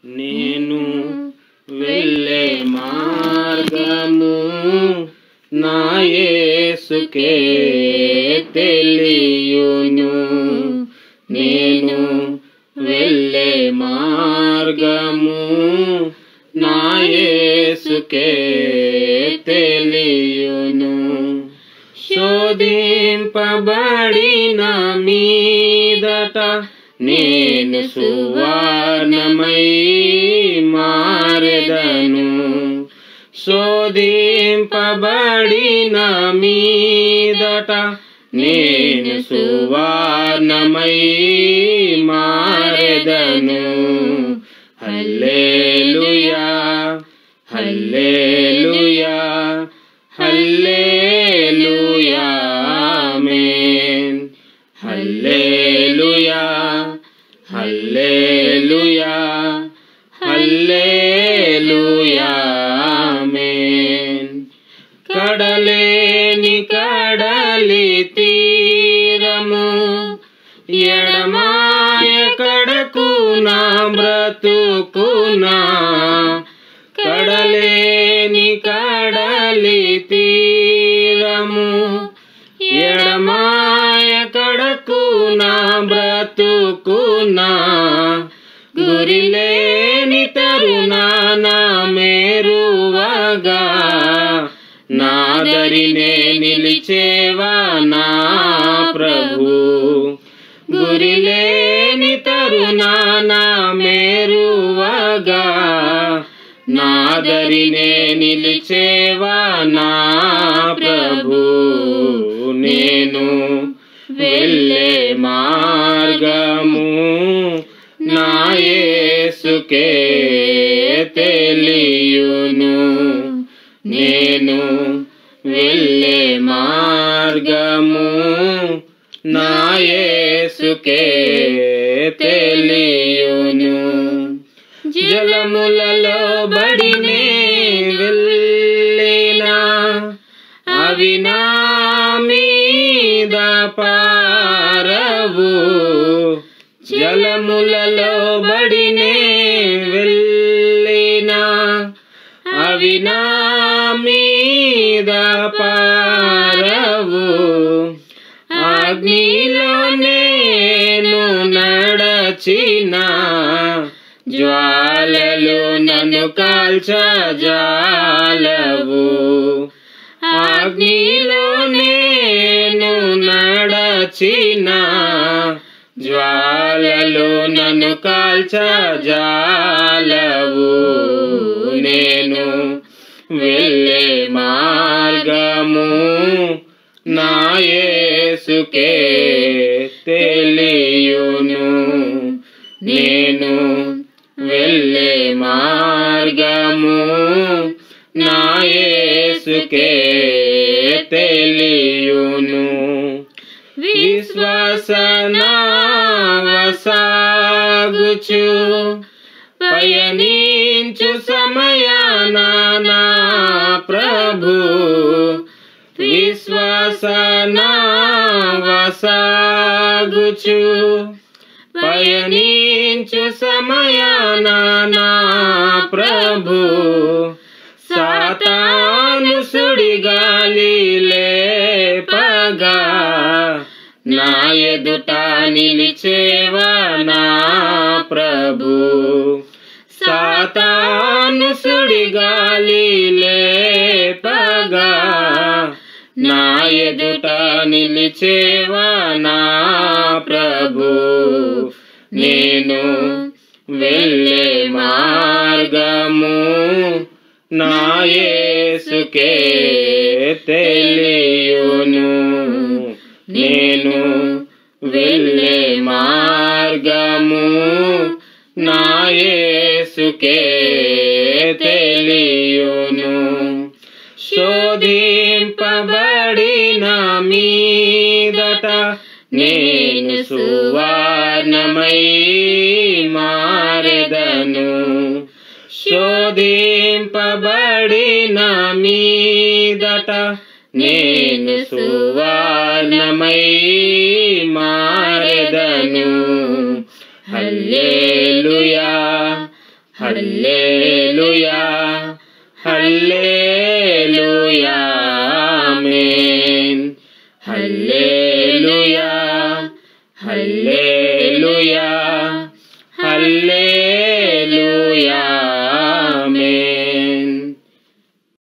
నేను వెళ్ళే మార్గము నా యేసుకే తెలియును. నేను వెళ్ళే మార్గము నా యేసుకే తెలియును. శోధింపబడిన మీదట నేను సువర్ణమై మారెదను. శోధింపబడిన మీదట నేను సువర్ణమై మారెదను. హల్లెలూయా హల్లెలూయా హల్లెలూయా ఆమేన్. హల్లెలూయా హల్లెలూయా హల్లెలూయా ఆమేన్. కడలేని కడలి తీరము ఎడమాయ కడకు నా బ్రతుకునా. కడలేని కడలి తీరము ఎడమాయ కడకు నా బ్రతుకునా. గురిలేని తరుణాన మేరువగా నా దరినే నిలిచేవా నా ప్రభు. గురిలేని తరుణాన మేరువగా నా దరినే నిలిచేవా నా ప్రభు. నేను వెళ్ళే మార్గము నా యేసుకే తెలియును. నేను వెళ్ళే మార్గము నా యేసుకే తెలియును. జలములలో బడినే వెళ్ళినా అవి నా మీద పారవు. జలములలో బడినే వెళ్ళినా అవి నా మీద పారవు. అగ్నిలో నేను నడచినా జ్వాలలు నన్ను కాల్చజాలవు. అగ్నిలో నేను నడచినా జ్వాలలు నన్ను కాల్చజాలవు. నేను వెళ్ళే మార్గము నా యేసుకే తెలియును. నేను వెళ్ళే మార్గము నా యేసుకే తెలియును. విశ్వాసనావసాగుచు పయనించు సమయాన నా ప్రభు. విశ్వాసనావసాగుచు పయనించు సమయాన నా ప్రభు. సాతాను సుడిగాలి లేపగా నా ఎదుట నిలిచేవా నా ప్రభు. సాతాను సుడిగాలి లేపగా నా ఎదుట నిలిచేవా నా ప్రభు. నేను వెళ్ళే మార్గము నా యేసుకే తెలియును. నేను వెళ్ళే మార్గము నా యేసుకే తెలియును. శోధింపబడిన మీదట నేను సువర్ణమై మారెదను. శోధింపబడిన మీదట నేను సువర్ణమై మారెదను. హల్లెలూయా హల్లెలూయా హల్లెలూయా ఆమేన్. హల్లెలూయా